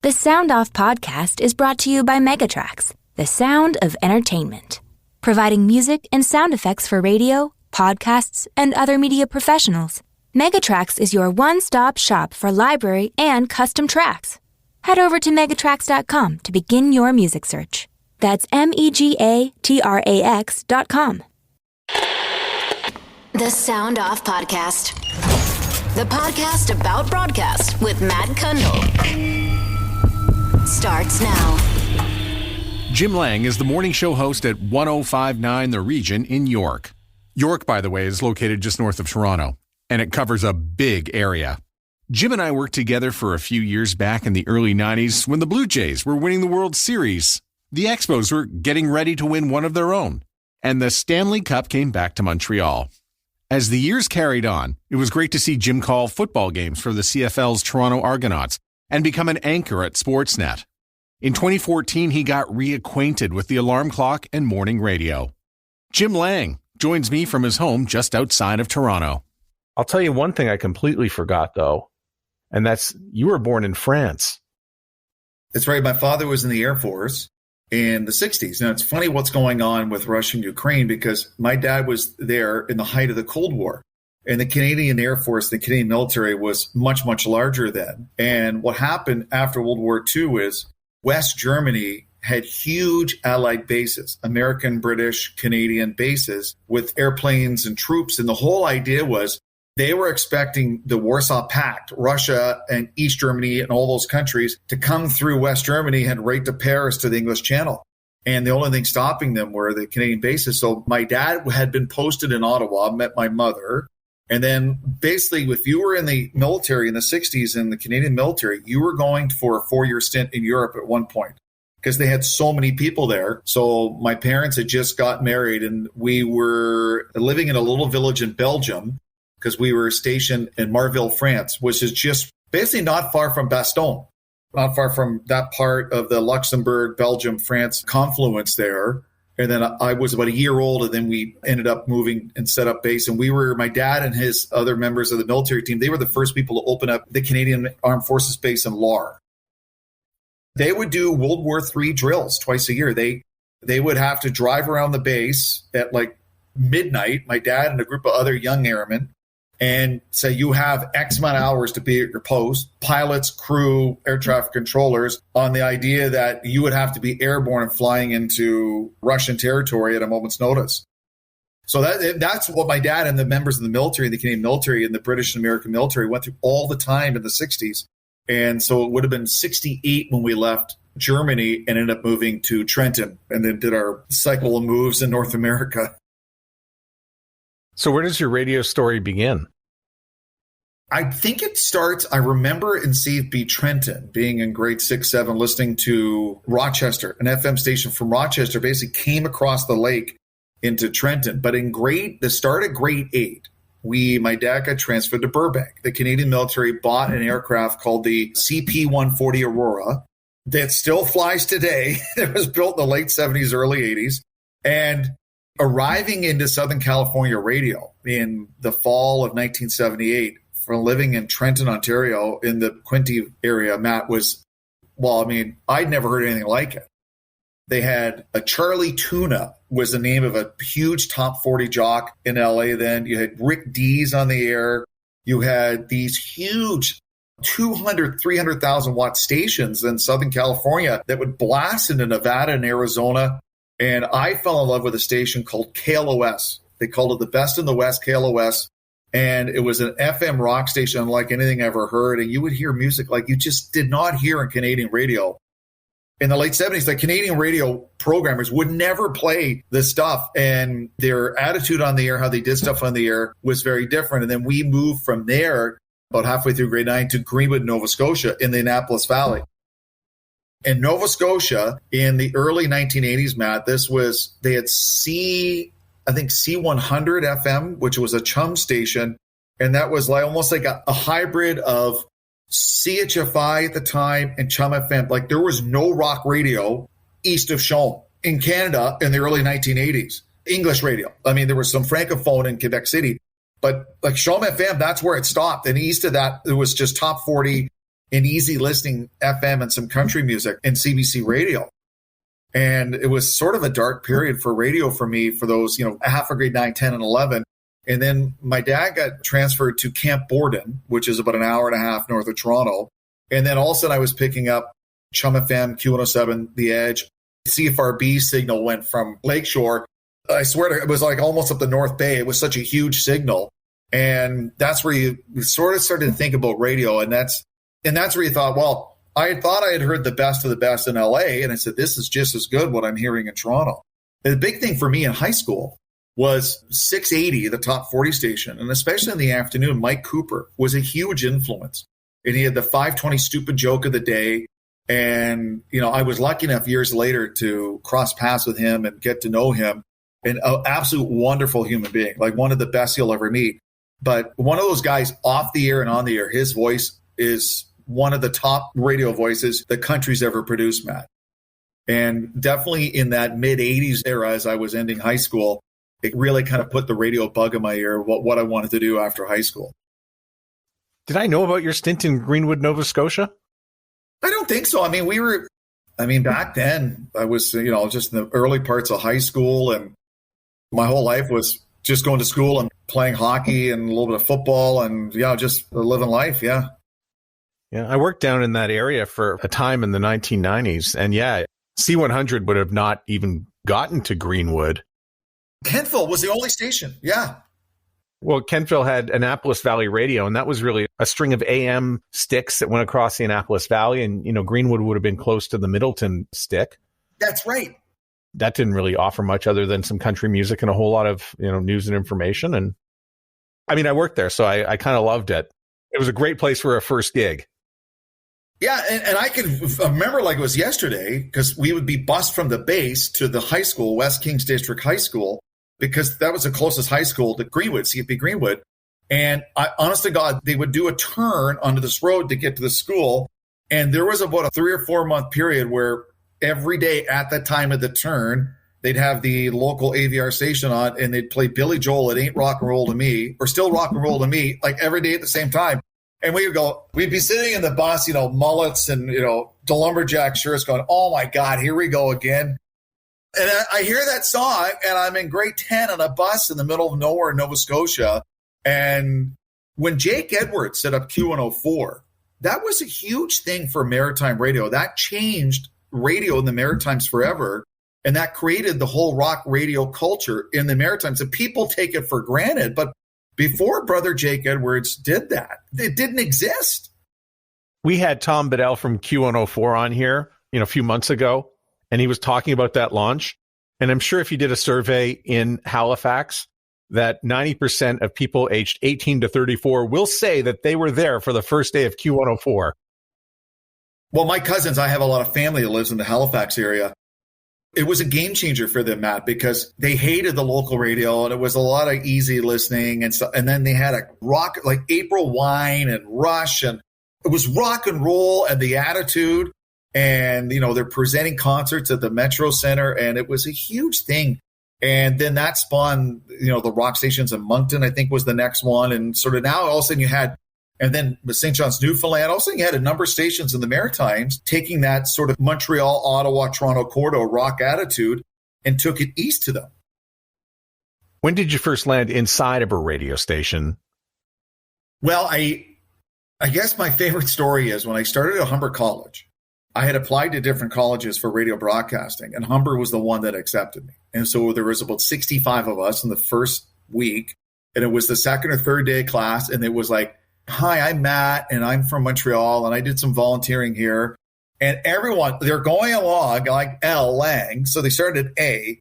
The Sound Off podcast is brought to you by Megatrax, the sound of entertainment. Providing music and sound effects for radio, podcasts, and other media professionals. Megatrax is your one-stop shop for library and custom tracks. Head over to Megatrax.com to begin your music search. That's Megatrax.com. The Sound Off Podcast. The podcast about broadcast with Matt Kundle. Starts now. Jim Lang is the morning show host at 105.9 The Region in York. York, by the way, is located just north of Toronto, and it covers a big area. Jim and I worked together for a few years back in the early 90s when the Blue Jays were winning the World Series. The Expos were getting ready to win one of their own, and the Stanley Cup came back to Montreal. As the years carried on, it was great to see Jim call football games for the CFL's Toronto Argonauts and become an anchor at Sportsnet. In 2014, he got reacquainted with the alarm clock and morning radio. Jim Lang joins me from his home just outside of Toronto. I'll tell you one thing I completely forgot, though, and that's you were born in France. That's right. My father was in the Air Force in the 60s. Now, it's funny what's going on with Russia and Ukraine because my dad was there in the height of the Cold War. And the Canadian Air Force, the Canadian military was much, much larger then. And what happened after World War II is West Germany had huge Allied bases, American, British, Canadian bases with airplanes and troops. And the whole idea was they were expecting the Warsaw Pact, Russia and East Germany and all those countries to come through West Germany and right to Paris to the English Channel. And the only thing stopping them were the Canadian bases. So my dad had been posted in Ottawa, met my mother. And then basically, if you were in the military in the 60s in the Canadian military, you were going for a 4-year stint in Europe at one point because they had so many people there. So my parents had just got married and we were living in a little village in Belgium because we were stationed in Marville, France, which is just basically not far from Bastogne, not far from that part of the Luxembourg, Belgium, France confluence there. And then I was about a year old, and then we ended up moving and set up base. And we were, my dad and his other members of the military team, they were the first people to open up the Canadian Armed Forces base in Lahr. They would do World War III drills twice a year. They would have to drive around the base at like midnight, my dad and a group of other young airmen, and say, you have X amount of hours to be at your post, pilots, crew, air traffic controllers, on the idea that you would have to be airborne and flying into Russian territory at a moment's notice. So that's what my dad and the members of the military, the Canadian military and the British and American military went through all the time in the 60s. And so it would have been 68 when we left Germany and ended up moving to Trenton and then did our cycle of moves in North America. So where does your radio story begin? I think it starts, I remember in CFB Trenton, being in grade 6, 7, listening to Rochester, an FM station from Rochester, basically came across the lake into Trenton. But in the start of grade 8, my dad got transferred to Burbank. The Canadian military bought an aircraft called the CP-140 Aurora that still flies today. It was built in the late 70s, early 80s. And arriving into Southern California radio in the fall of 1978, from living in Trenton, Ontario, in the Quinte area, Matt, was, I'd never heard anything like it. They had a Charlie Tuna was the name of a huge top 40 jock in LA then. You had Rick Dees on the air. You had these huge 200, 300,000 watt stations in Southern California that would blast into Nevada and Arizona. And I fell in love with a station called KLOS. They called it the Best in the West, KLOS. And it was an FM rock station unlike anything I ever heard. And you would hear music like you just did not hear in Canadian radio. In the late 70s, the Canadian radio programmers would never play this stuff. And their attitude on the air, how they did stuff on the air, was very different. And then we moved from there about halfway through grade 9 to Greenwood, Nova Scotia in the Annapolis Valley. In Nova Scotia, in the early 1980s, Matt, they had C100 FM, which was a chum station. And that was almost like a hybrid of CHFI at the time and chum FM. Like there was no rock radio east of Shome in Canada in the early 1980s. English radio. I mean, there was some Francophone in Quebec City, but like Shome FM, that's where it stopped. And east of that, it was just top 40 and easy listening FM and some country music and CBC radio. And it was sort of a dark period for radio for me for those, half of grade 9, 10, and 11. And then my dad got transferred to Camp Borden, which is about an hour and a half north of Toronto. And then all of a sudden I was picking up Chum FM, Q107, The Edge. CFRB signal went from Lakeshore. I swear it was like almost up the North Bay. It was such a huge signal. And that's where you sort of started to think about radio. And that's where you thought, well, I thought I had heard the best of the best in LA. And I said, this is just as good what I'm hearing in Toronto. And the big thing for me in high school was 680, the top 40 station. And especially in the afternoon, Mike Cooper was a huge influence. And he had the 520 stupid joke of the day. And, I was lucky enough years later to cross paths with him and get to know him. An absolute wonderful human being, like one of the best you'll ever meet. But one of those guys off the air and on the air, his voice is one of the top radio voices the country's ever produced, Matt. And definitely in that mid-'80s era, as I was ending high school, it really kind of put the radio bug in my ear, what I wanted to do after high school. Did I know about your stint in Greenwood, Nova Scotia? I don't think so. Back then I was, just in the early parts of high school, and my whole life was just going to school and playing hockey and a little bit of football and, just living life. Yeah. Yeah. I worked down in that area for a time in the 1990s. And C100 would have not even gotten to Greenwood. Kentville was the only station. Yeah. Well, Kentville had Annapolis Valley Radio, and that was really a string of AM sticks that went across the Annapolis Valley. And, Greenwood would have been close to the Middleton stick. That's right. That didn't really offer much other than some country music and a whole lot of, news and information. And I worked there, so I kind of loved it. It was a great place for a first gig. Yeah. And I can remember like it was yesterday, because we would be bused from the base to the high school, West Kings District High School, because that was the closest high school to Greenwood, CFP Greenwood. And honest to God, they would do a turn onto this road to get to the school. And there was about a 3 or 4 month period where every day at that time of the turn, they'd have the local AVR station on and they'd play Billy Joel, It Ain't Rock and Roll to Me, or Still Rock and Roll to Me, like every day at the same time. And we'd be sitting in the bus, mullets and, the lumberjack shirts going, oh my God, here we go again. And I hear that song, and I'm in grade 10 on a bus in the middle of nowhere in Nova Scotia. And when Jake Edwards set up Q104, that was a huge thing for maritime radio. That changed radio in the Maritimes forever. And that created the whole rock radio culture in the Maritimes. And people take it for granted. But before Brother Jake Edwards did that, it didn't exist. We had Tom Bedell from Q104 on here, a few months ago. And he was talking about that launch. And I'm sure if you did a survey in Halifax, that 90% of people aged 18 to 34 will say that they were there for the first day of Q104. Well, my cousins, I have a lot of family that lives in the Halifax area. It was a game changer for them, Matt, because they hated the local radio and it was a lot of easy listening and stuff. And then they had a rock like April Wine and Rush, and it was rock and roll and the attitude. And, they're presenting concerts at the Metro Center, and it was a huge thing. And then that spawned, the rock stations in Moncton, I think was the next one. And sort of now all of a sudden you had, and then with St. John's, Newfoundland, all of a sudden you had a number of stations in the Maritimes taking that sort of Montreal, Ottawa, Toronto corridor rock attitude and took it east to them. When did you first land inside of a radio station? Well, I guess my favorite story is when I started at Humber College. I had applied to different colleges for radio broadcasting, and Humber was the one that accepted me. And so there was about 65 of us in the first week, and it was the second or third day class, and it was like, hi, I'm Matt, and I'm from Montreal, and I did some volunteering here. And everyone, they're going along like L, Lang, so they started at A.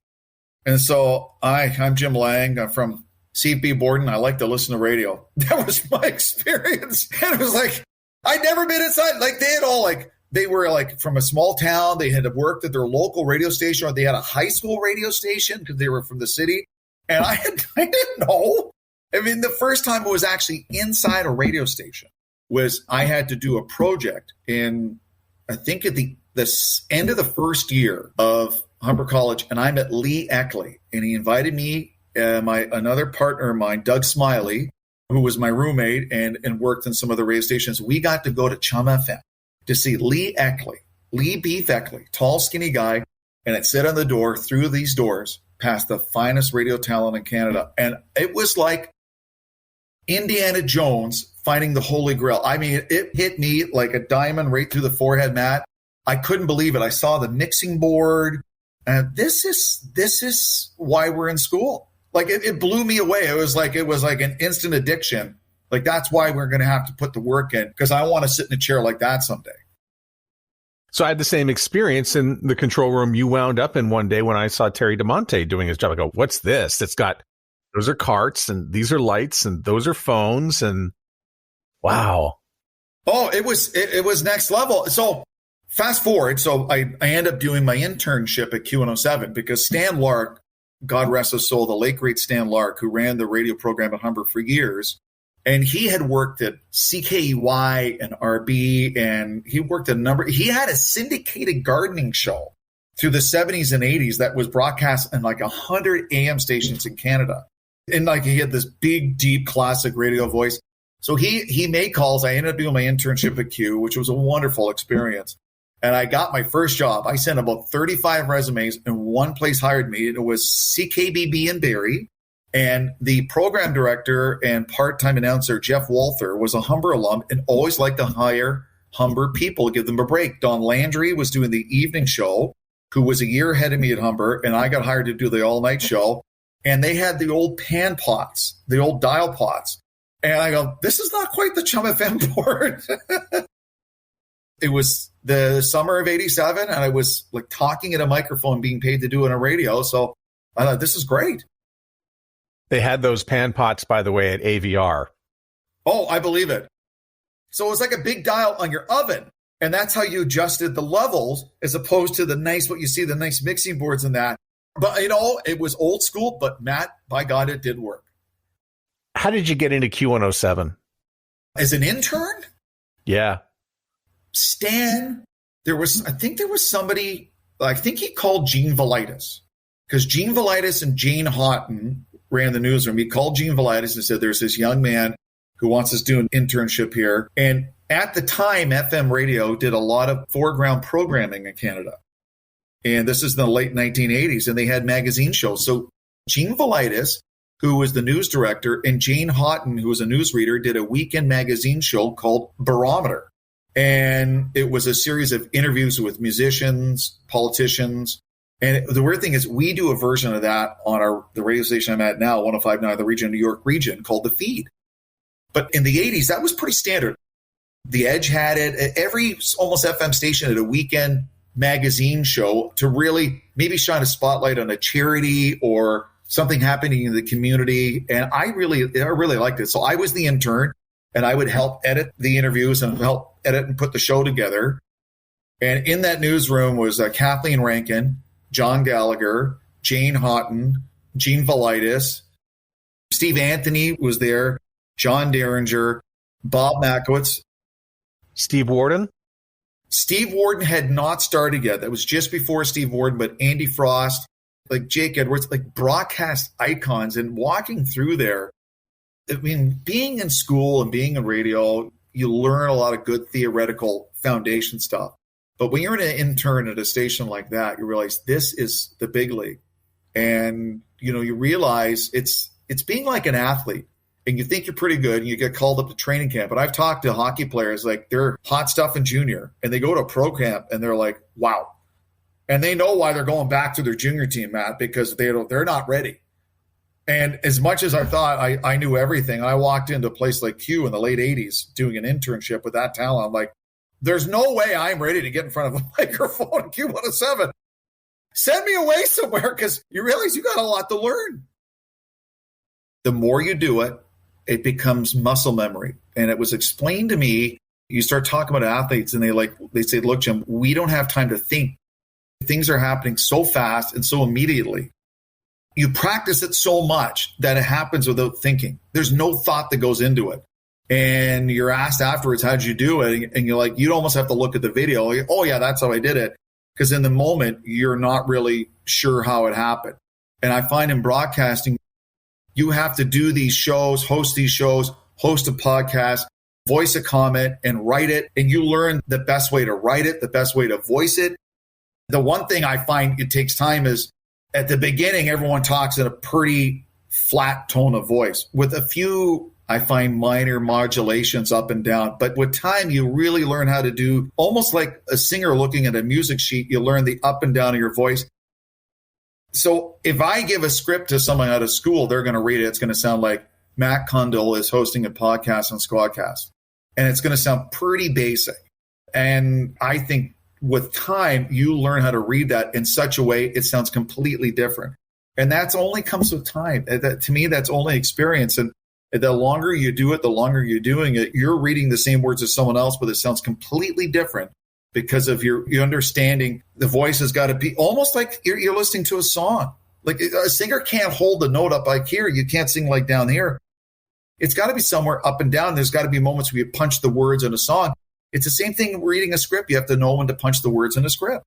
And so I'm Jim Lang, I'm from CFP Borden, I like to listen to radio. That was my experience. And it was like, I'd never been inside. Like they had all like, they were like from a small town. They had worked at their local radio station, or they had a high school radio station because they were from the city. And I didn't know. The first time I was actually inside a radio station was I had to do a project in, I think at the end of the first year of Humber College, and I met Lee Eckley, and he invited me, another partner of mine, Doug Smiley, who was my roommate and worked in some of the radio stations, we got to go to Chum FM to see Lee Beef Eckley, tall, skinny guy. And it said on the door, through these doors, past the finest radio talent in Canada. And it was like Indiana Jones finding the Holy Grail. I mean, it hit me like a diamond right through the forehead, Matt. I couldn't believe it. I saw the mixing board. And this is why we're in school. Like it blew me away. It was like an instant addiction. Like that's why we're going to have to put the work in, because I want to sit in a chair like that someday. So I had the same experience in the control room you wound up in one day when I saw Terry DeMonte doing his job. I go, what's this? It's got, those are carts and these are lights and those are phones and wow. Oh, it was next level. So fast forward. So I end up doing my internship at Q107 because Stan Lark, God rest his soul, the late great Stan Lark, who ran the radio program at Humber for years, and he had worked at CKEY and RB, and he worked he had a syndicated gardening show through the 70s and 80s that was broadcast in like 100 AM stations in Canada. And like he had this big, deep, classic radio voice. So he made calls. I ended up doing my internship at Q, which was a wonderful experience. And I got my first job. I sent about 35 resumes, and one place hired me. It was CKBB in Barrie. And the program director and part-time announcer, Jeff Walther, was a Humber alum and always liked to hire Humber people, give them a break. Don Landry was doing the evening show, who was a year ahead of me at Humber, and I got hired to do the all-night show. And they had the old pan pots, the old dial pots. And I go, this is not quite the Chum FM board. It was the summer of 87, and I was like talking at a microphone, being paid to do it on a radio. So I thought, this is great. They had those pan pots, by the way, at AVR. Oh, I believe it. So it was like a big dial on your oven. And that's how you adjusted the levels, as opposed to the nice, what you see, the nice mixing boards and that. But, it was old school, but Matt, by God, it did work. How did you get into Q107? As an intern? Yeah. Stan, I think there was somebody, I think he called Gene Velitis, because Gene Velitis and Jane Houghton ran the newsroom. He called Gene Velitis and said, there's this young man who wants us to do an internship here. And at the time, FM radio did a lot of foreground programming in Canada. And this is in the late 1980s, and they had magazine shows. So Gene Velitis, who was the news director, and Jane Houghton, who was a newsreader, did a weekend magazine show called Barometer. And it was a series of interviews with musicians, politicians. And the weird thing is, we do a version of that on the radio station I'm at now, 105.9, the region, New York region, called The Feed. But in the 80s, that was pretty standard. The Edge had it. Every almost FM station had a weekend magazine show to really maybe shine a spotlight on a charity or something happening in the community. And I really liked it. So I was the intern, and I would help edit the interviews and help edit and put the show together. And in that newsroom was Kathleen Rankin, John Gallagher, Jane Houghton, Gene Velitis, Steve Anthony was there, John Derringer, Bob Makowitz. Steve Warden? Steve Warden had not started yet. That was just before Steve Warden, but Andy Frost, like Jake Edwards, like broadcast icons. And walking through there, I mean, being in school and being in radio, you learn a lot of good theoretical foundation stuff. But when you're an intern at a station like that, you realize this is the big league. And, you realize it's being like an athlete. And you think you're pretty good, and you get called up to training camp. But I've talked to hockey players, like they're hot stuff in junior, and they go to a pro camp, and they're like, wow. And they know why they're going back to their junior team, Matt, because they're not ready. And as much as I thought I knew everything, I walked into a place like Q in the late 80s doing an internship with that talent. I'm like, there's no way I'm ready to get in front of a microphone at Q107. Send me away somewhere, because you realize you got a lot to learn. The more you do it, it becomes muscle memory. And it was explained to me, you start talking about athletes and they say, look, Jim, we don't have time to think. Things are happening so fast and so immediately. You practice it so much that it happens without thinking. There's no thought that goes into it. And you're asked afterwards, how'd you do it? And you're like, you'd almost have to look at the video. Like, oh yeah, that's how I did it. Because in the moment, you're not really sure how it happened. And I find in broadcasting, You have to do these shows, host a podcast, voice a comment and write it. And you learn the best way to write it, the best way to voice it. The one thing I find it takes time is at the beginning, everyone talks in a pretty flat tone of voice with a few, I find, minor modulations up and down. But with time, you really learn how to do almost like a singer looking at a music sheet. You learn the up and down of your voice. So if I give a script to someone out of school, they're going to read it. It's going to sound like Matt Kundle is hosting a podcast on Squadcast. And it's going to sound pretty basic. And I think with time, you learn how to read that in such a way it sounds completely different. And that's only comes with time. To me, that's only experience. And the longer you do it, the longer you're doing it, you're reading the same words as someone else, but it sounds completely different because of your understanding. The voice has got to be almost like you're listening to a song. Like a singer can't hold the note up like here. You can't sing like down here. It's got to be somewhere up and down. There's got to be moments where you punch the words in a song. It's the same thing reading a script. You have to know when to punch the words in a script.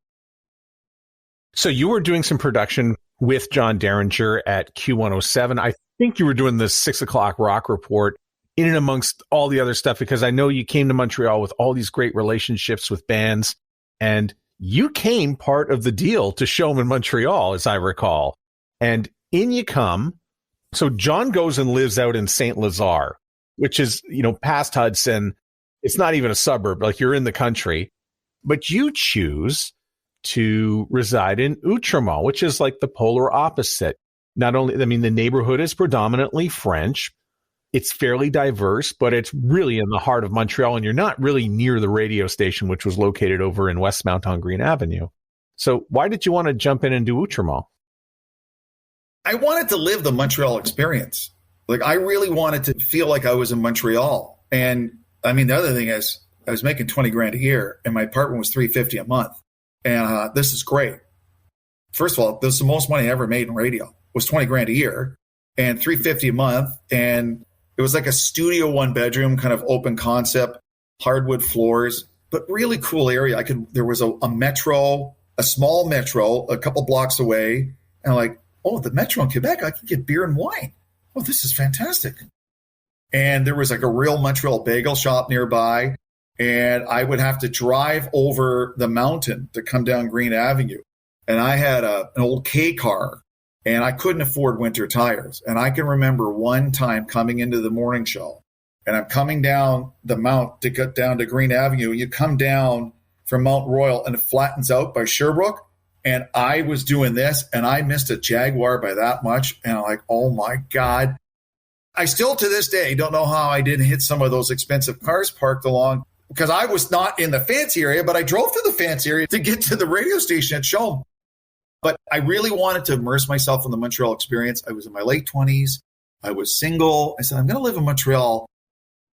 So you were doing some production with John Derringer at Q107. I think you were doing the 6 o'clock rock report in and amongst all the other stuff, because I know you came to Montreal with all these great relationships with bands, and you came part of the deal to show them in Montreal, as I recall. And in you come. So John goes and lives out in St. Lazare, which is, past Hudson. It's not even a suburb, like you're in the country, but you choose to reside in Outremont, which is like the polar opposite. Not only, the neighborhood is predominantly French. It's fairly diverse, but it's really in the heart of Montreal, and you're not really near the radio station, which was located over in Westmount on Green Avenue. So why did you want to jump in and do Outremont? I wanted to live the Montreal experience. Like, I really wanted to feel like I was in Montreal. And the other thing is I was making $20,000 a year and my apartment was $350 a month. And this is great. First of all, this is the most money I ever made in radio. It was $20,000 a year and $350 a month. And it was like a studio 1-bedroom kind of open concept, hardwood floors, but really cool area. There was a metro, a small metro, a couple blocks away. And I'm like, oh, the metro in Quebec, I can get beer and wine. Oh, this is fantastic. And there was like a real Montreal bagel shop nearby. And I would have to drive over the mountain to come down Green Avenue. And I had an old K car and I couldn't afford winter tires. And I can remember one time coming into the morning show and I'm coming down the mount to get down to Green Avenue. You come down from Mount Royal and it flattens out by Sherbrooke. And I was doing this and I missed a Jaguar by that much. And I'm like, oh my God. I still to this day don't know how I didn't hit some of those expensive cars parked along, because I was not in the fancy area, but I drove to the fancy area to get to the radio station at Shome. But I really wanted to immerse myself in the Montreal experience. I was in my late 20s. I was single. I said, I'm going to live in Montreal.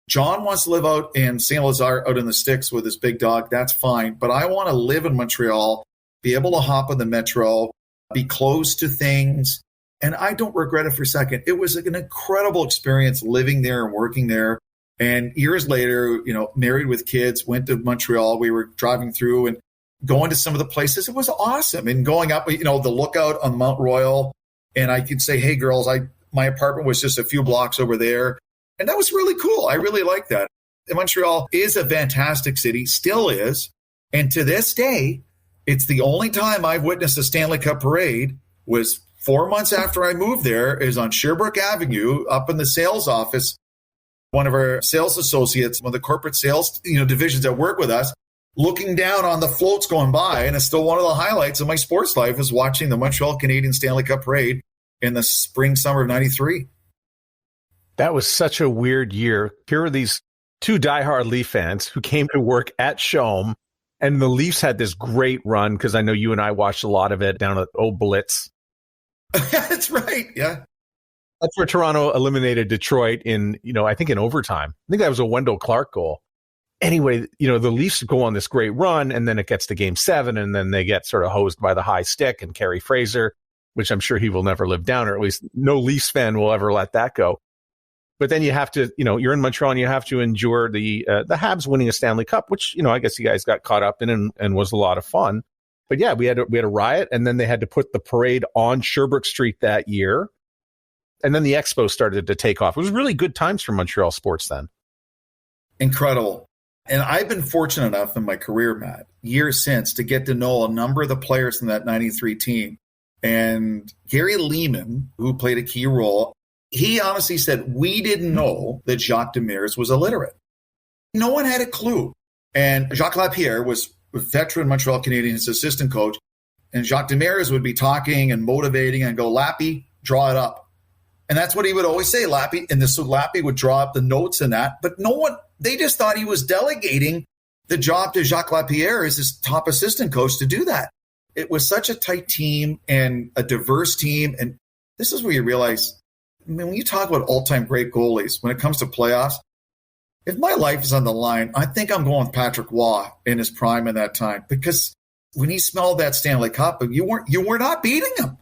John wants to live out in St. Lazare, out in the sticks with his big dog. That's fine. But I want to live in Montreal, be able to hop on the metro, be close to things. And I don't regret it for a second. It was an incredible experience living there and working there. And years later, married with kids, went to Montreal. We were driving through and going to some of the places. It was awesome. And going up, the lookout on Mount Royal. And I could say, hey, girls, my apartment was just a few blocks over there. And that was really cool. I really liked that. And Montreal is a fantastic city, still is. And to this day, it's the only time I've witnessed a Stanley Cup parade was 4 months after I moved there, is on Sherbrooke Avenue up in the sales office. One of our sales associates, one of the corporate sales divisions that work with us, looking down on the floats going by. And it's still one of the highlights of my sports life is watching the Montreal Canadiens Stanley Cup parade in the spring, summer of 93. That was such a weird year. Here were these two diehard Leaf fans who came to work at Shome, and the Leafs had this great run, because I know you and I watched a lot of it down at Old Blitz. That's right. Yeah. That's where Toronto eliminated Detroit in, I think in overtime. I think that was a Wendell Clark goal. Anyway, the Leafs go on this great run, and then it gets to Game 7, and then they get sort of hosed by the high stick and Kerry Fraser, which I'm sure he will never live down, or at least no Leafs fan will ever let that go. But then you have to, you're in Montreal and you have to endure the Habs winning a Stanley Cup, which, I guess you guys got caught up in and was a lot of fun. But yeah, we had a riot, and then they had to put the parade on Sherbrooke Street that year. And then the Expo started to take off. It was really good times for Montreal sports then. Incredible. And I've been fortunate enough in my career, Matt, years since, to get to know a number of the players in that 93 team. And Gary Lehman, who played a key role, he honestly said, we didn't know that Jacques Demers was illiterate. No one had a clue. And Jacques Lapierre was a veteran Montreal Canadiens assistant coach. And Jacques Demers would be talking and motivating and go, Lappy, draw it up. And that's what he would always say, Lappy. And so Lappy would draw up the notes and that. But no one, they just thought he was delegating the job to Jacques Lapierre as his top assistant coach to do that. It was such a tight team and a diverse team. And this is where you realize, I mean, when you talk about all-time great goalies, when it comes to playoffs, if my life is on the line, I think I'm going with Patrick Waugh in his prime in that time, because when he smelled that Stanley Cup, you were not beating him.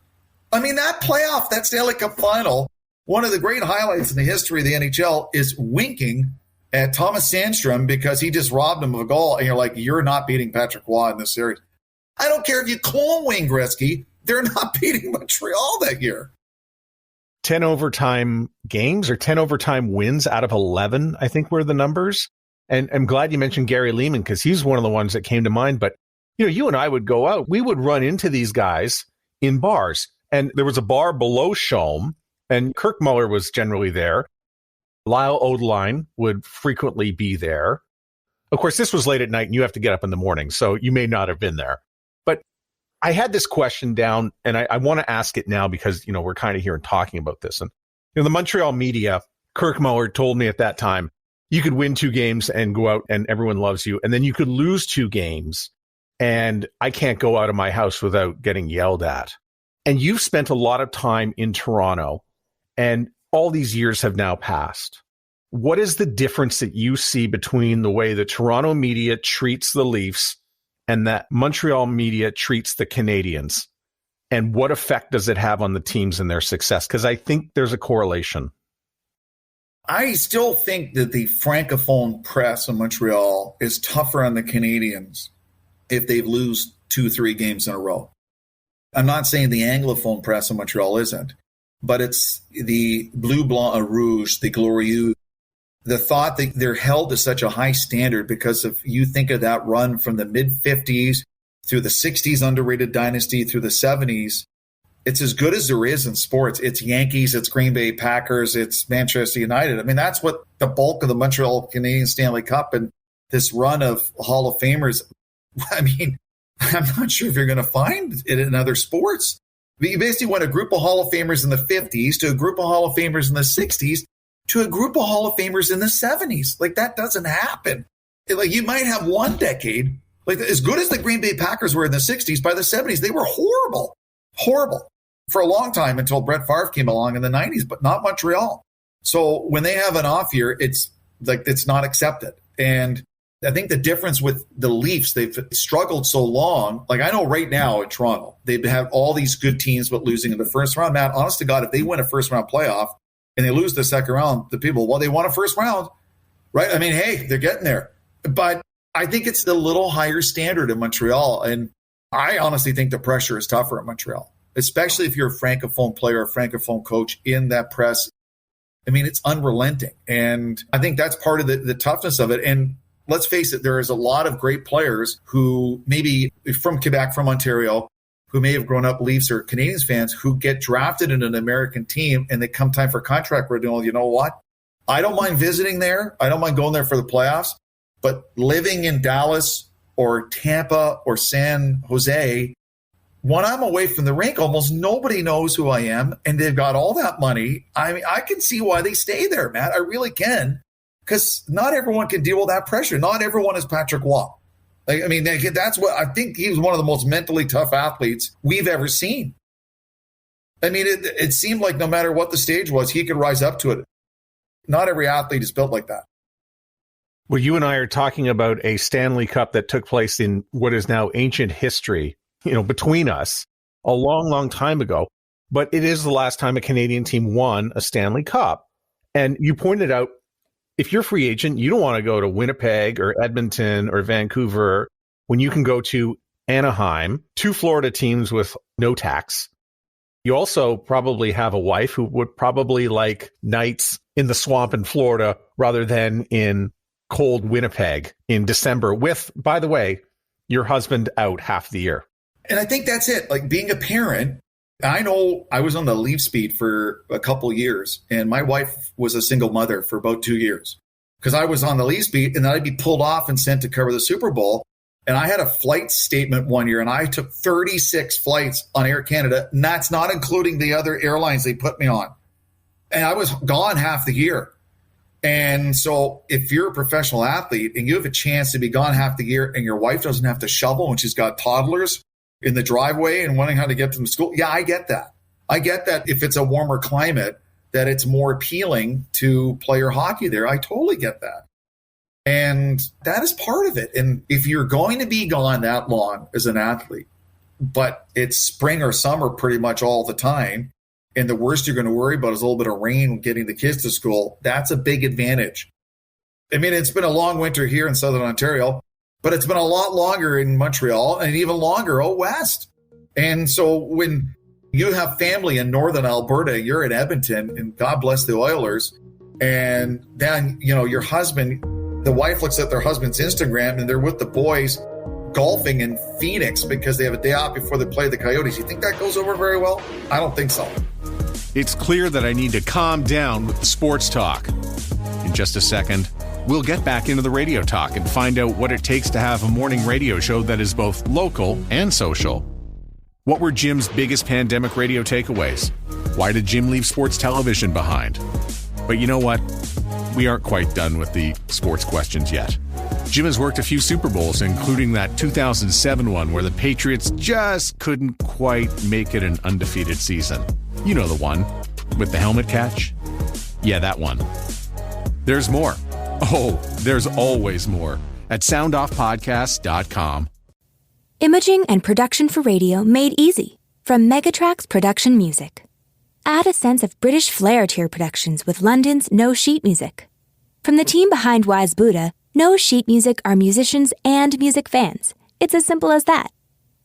I mean, that playoff, that Stanley Cup final, one of the great highlights in the history of the NHL is winking at Thomas Sandstrom because he just robbed him of a goal. And you're like, you're not beating Patrick Waugh in this series. I don't care if you clone Wayne Gretzky, they're not beating Montreal that year. 10 overtime games or 10 overtime wins out of 11, I think were the numbers. And I'm glad you mentioned Gary Lehman because he's one of the ones that came to mind. But, you know, you and I would go out. We would run into these guys in bars. And there was a bar below Shome, and Kirk Muller was generally there. Lyle Odeline would frequently be there. Of course, this was late at night, and you have to get up in the morning, so you may not have been there. But I had this question down, and I want to ask it now because, you know, we're kind of here and talking about this. And, you know, the Montreal media, Kirk Muller told me at that time, you could win 2 games and go out and everyone loves you. And then you could lose 2 games, and I can't go out of my house without getting yelled at. And you've spent a lot of time in Toronto, and all these years have now passed. What is the difference that you see between the way the Toronto media treats the Leafs and that Montreal media treats the Canadiens? And what effect does it have on the teams and their success? Because I think there's a correlation. I still think that the Francophone press in Montreal is tougher on the Canadiens if they lose 2-3 games in a row. I'm not saying the Anglophone press in Montreal isn't, but it's the bleu, blanc, et rouge, the glorieux, the thought that they're held to such a high standard because if you think of that run from the mid-50s through the 60s underrated dynasty through the 70s, it's as good as there is in sports. It's Yankees, it's Green Bay Packers, it's Manchester United. I mean, that's what the bulk of the Montreal Canadiens Stanley Cup and this run of Hall of Famers, I mean, I'm not sure if you're going to find it in other sports. You basically went a group of Hall of Famers in the 50s to a group of Hall of Famers in the 60s to a group of Hall of Famers in the 70s. Like, that doesn't happen. Like, you might have one decade. Like, as good as the Green Bay Packers were in the 60s, by the 70s, they were horrible. Horrible. For a long time until Brett Favre came along in the 90s, but not Montreal. So when they have an off year, it's like it's not accepted. And I think the difference with the Leafs, they've struggled so long. Like, I know right now in Toronto, they've had all these good teams, but losing in the first round. Matt, honest to God, if they win a first round playoff and they lose the second round, the people, well, they won a first round, right? I mean, hey, they're getting there. But I think it's the little higher standard in Montreal. And I honestly think the pressure is tougher in Montreal, especially if you're a Francophone player, a Francophone coach in that press. I mean, it's unrelenting. And I think that's part of the toughness of it. And let's face it, there is a lot of great players who maybe from Quebec, from Ontario, who may have grown up Leafs or Canadiens fans who get drafted in an American team and they come time for contract renewal. You know what? I don't mind visiting there. I don't mind going there for the playoffs. But living in Dallas or Tampa or San Jose, when I'm away from the rink, almost nobody knows who I am, and they've got all that money. I mean, I can see why they stay there, Matt. I really can. Because not everyone can deal with that pressure. Not everyone is Patrick Waugh. Like, I mean, that's what I think. He was one of the most mentally tough athletes we've ever seen. I mean, it seemed like no matter what the stage was, he could rise up to it. Not every athlete is built like that. Well, you and I are talking about a Stanley Cup that took place in what is now ancient history, you know, between us a long, long time ago. But it is the last time a Canadian team won a Stanley Cup. And you pointed out, if you're a free agent, you don't want to go to Winnipeg or Edmonton or Vancouver when you can go to Anaheim, 2 Florida teams with no tax, You also probably have a wife who would probably like nights in the swamp in Florida rather than in cold Winnipeg in December with, by the way, your husband out half the year. And I think that's it. Like being a parent, I know I was on the leave speed for a couple years, and my wife was a single mother for about 2 years because I was on the leave speed, and then I'd be pulled off and sent to cover the Super Bowl. And I had a flight statement one year, and I took 36 flights on Air Canada, and that's not including the other airlines they put me on. And I was gone half the year. And so if you're a professional athlete and you have a chance to be gone half the year and your wife doesn't have to shovel when she's got toddlers in the driveway and wondering how to get them to school, yeah, I get that. I get that if it's a warmer climate, that it's more appealing to player hockey there. I totally get that. And that is part of it. And if you're going to be gone that long as an athlete, but it's spring or summer pretty much all the time, and the worst you're going to worry about is a little bit of rain getting the kids to school, that's a big advantage. I mean, it's been a long winter here in Southern Ontario, but it's been a lot longer in Montreal and even longer out west. And so when you have family in Northern Alberta, you're in Edmonton, and God bless the Oilers, and then, you know, your husband, the wife looks at their husband's Instagram and they're with the boys golfing in Phoenix because they have a day off before they play the Coyotes. You think that goes over very well? I don't think so. It's clear that I need to calm down with the sports talk. In just a second, we'll get back into the radio talk and find out what it takes to have a morning radio show that is both local and social. What were Jim's biggest pandemic radio takeaways? Why did Jim leave sports television behind? But you know what? We aren't quite done with the sports questions yet. Jim has worked a few Super Bowls, including that 2007 one where the Patriots just couldn't quite make it an undefeated season. You know the one, with the helmet catch? Yeah, that one. There's more. Oh, there's always more at soundoffpodcast.com. Imaging and production for radio made easy from Megatrax Production Music. Add a sense of British flair to your productions with London's No Sheet Music. From the team behind Wise Buddha, No Sheet Music are musicians and music fans. It's as simple as that.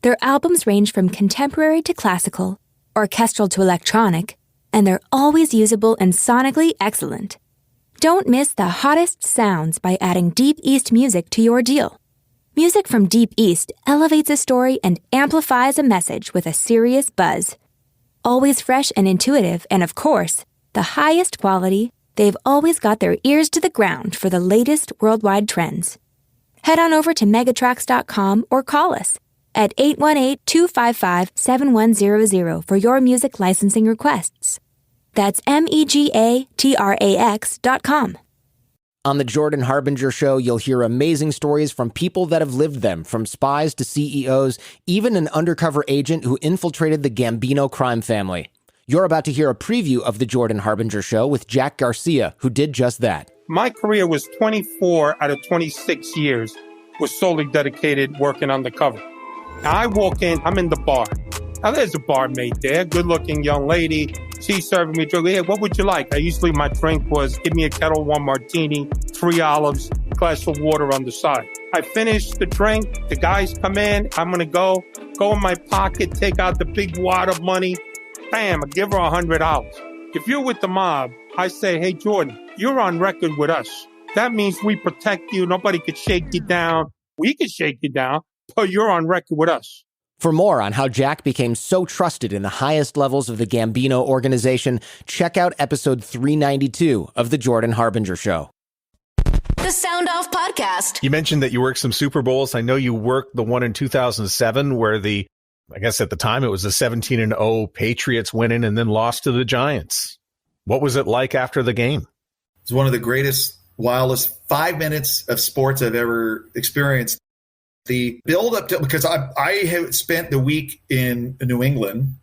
Their albums range from contemporary to classical, orchestral to electronic, and they're always usable and sonically excellent. Don't miss the hottest sounds by adding Deep East music to your deal. Music from Deep East elevates a story and amplifies a message with a serious buzz. Always fresh and intuitive, and of course, the highest quality, they've always got their ears to the ground for the latest worldwide trends. Head on over to Megatrax.com or call us at 818-255-7100 for your music licensing requests. That's Megatrax.com. On the Jordan Harbinger Show, you'll hear amazing stories from people that have lived them, from spies to CEOs, even an undercover agent who infiltrated the Gambino crime family. You're about to hear a preview of the Jordan Harbinger Show with Jack Garcia, who did just that. My career was 24 out of 26 years was solely dedicated working undercover. Now I walk in, I'm in the bar. Now there's a barmaid there, good-looking young lady. She's serving me a drink. Hey, what would you like? Usually my drink was give me a Kettle One martini, 3 olives, glass of water on the side. I finish the drink. The guys come in. I'm going to go in my pocket, take out the big wad of money. Bam, I give her $100. If you're with the mob, I say, hey, Jordan, you're on record with us. That means we protect you. Nobody could shake you down. We could shake you down, but you're on record with us. For more on how Jack became so trusted in the highest levels of the Gambino organization, check out episode 392 of The Jordan Harbinger Show. The Sound Off Podcast. You mentioned that you worked some Super Bowls. I know you worked the one in 2007 where I guess at the time it was the 17-0 Patriots winning and then lost to the Giants. What was it like after the game? It's one of the greatest, wildest 5 minutes of sports I've ever experienced. The build up to, because I have spent the week in New England.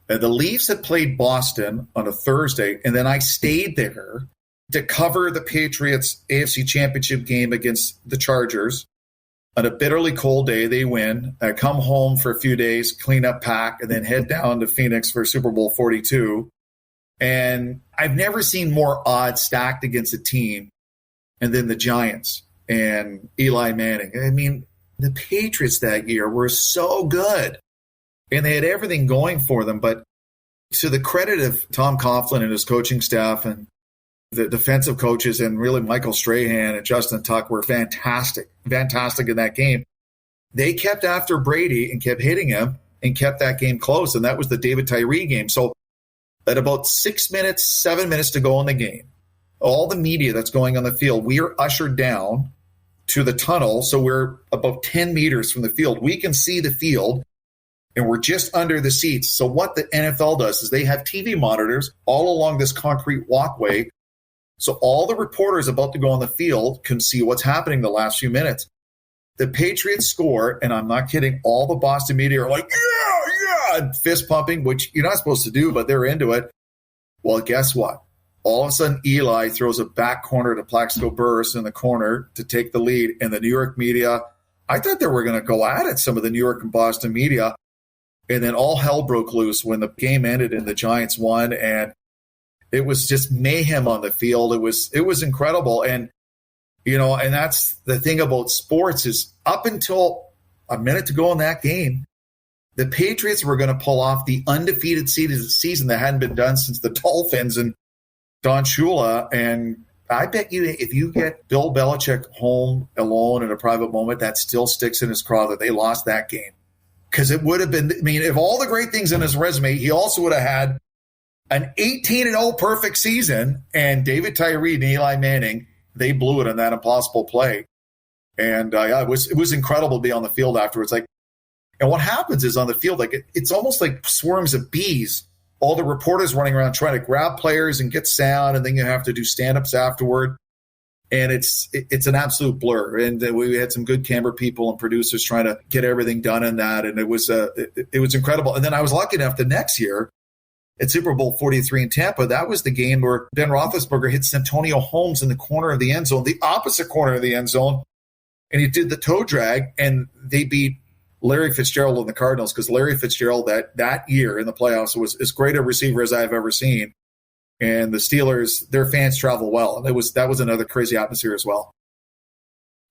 The Leafs had played Boston on a Thursday, and then I stayed there to cover the Patriots AFC Championship game against the Chargers. On a bitterly cold day, they win. I come home for a few days, clean up, pack, and then head down to Phoenix for Super Bowl 42. And I've never seen more odds stacked against a team and then the Giants and Eli Manning. I mean, the Patriots that year were so good, and they had everything going for them. But to the credit of Tom Coughlin and his coaching staff and the defensive coaches and really Michael Strahan and Justin Tuck were fantastic in that game. They kept after Brady and kept hitting him and kept that game close, and that was the David Tyree game. So at about 7 minutes to go in the game, all the media that's going on the field, we are ushered down to the tunnel, so we're about 10 meters from the field. We can see the field, and we're just under the seats. So what the NFL does is they have TV monitors all along this concrete walkway, so all the reporters about to go on the field can see what's happening the last few minutes. The Patriots score, and I'm not kidding, all the Boston media are like, yeah, and fist pumping, which you're not supposed to do, but they're into it. Well, guess what? All of a sudden, Eli throws a back corner to Plaxico Burress in the corner to take the lead. And the New York media, I thought they were going to go at it, some of the New York and Boston media. And then all hell broke loose when the game ended and the Giants won. And it was just mayhem on the field. It was incredible. And, and that's the thing about sports is up until a minute to go in that game, the Patriots were going to pull off the undefeated season that hadn't been done since the Dolphins and Don Shula. And I bet you if you get Bill Belichick home alone in a private moment, that still sticks in his craw that they lost that game. Because it would have been, if all the great things in his resume, he also would have had an 18-0 perfect season, and David Tyree and Eli Manning, they blew it on that impossible play. And it was incredible to be on the field afterwards. And what happens is on the field, it's almost like swarms of bees. All the reporters running around trying to grab players and get sound, and then you have to do stand-ups afterward. And it's an absolute blur. And we had some good camera people and producers trying to get everything done in that, and it was incredible. And then I was lucky enough the next year at Super Bowl 43 in Tampa, that was the game where Ben Roethlisberger hit Santonio Holmes in the corner of the end zone, the opposite corner of the end zone, and he did the toe drag, and they beat Larry Fitzgerald and the Cardinals, because Larry Fitzgerald that year in the playoffs was as great a receiver as I've ever seen. And the Steelers, their fans travel well. And that was another crazy atmosphere as well.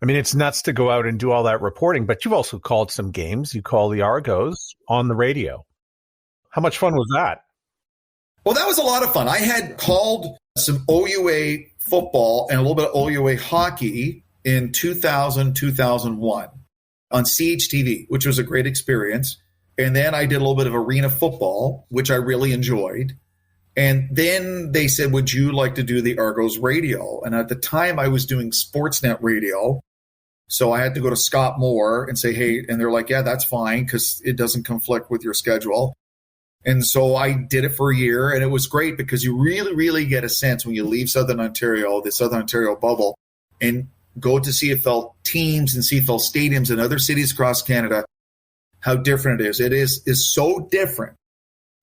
It's nuts to go out and do all that reporting, but you've also called some games. You call the Argos on the radio. How much fun was that? Well, that was a lot of fun. I had called some OUA football and a little bit of OUA hockey in 2000, 2001 on CHTV, which was a great experience. And then I did a little bit of arena football, which I really enjoyed. And then they said, would you like to do the Argos radio? And at the time I was doing Sportsnet radio. So I had to go to Scott Moore and say, hey, and they're like, yeah, that's fine, because it doesn't conflict with your schedule. And so I did it for a year, and it was great because you really, really get a sense when you leave Southern Ontario, the Southern Ontario bubble, and go to CFL teams and CFL stadiums and other cities across Canada, how different it is. It is so different.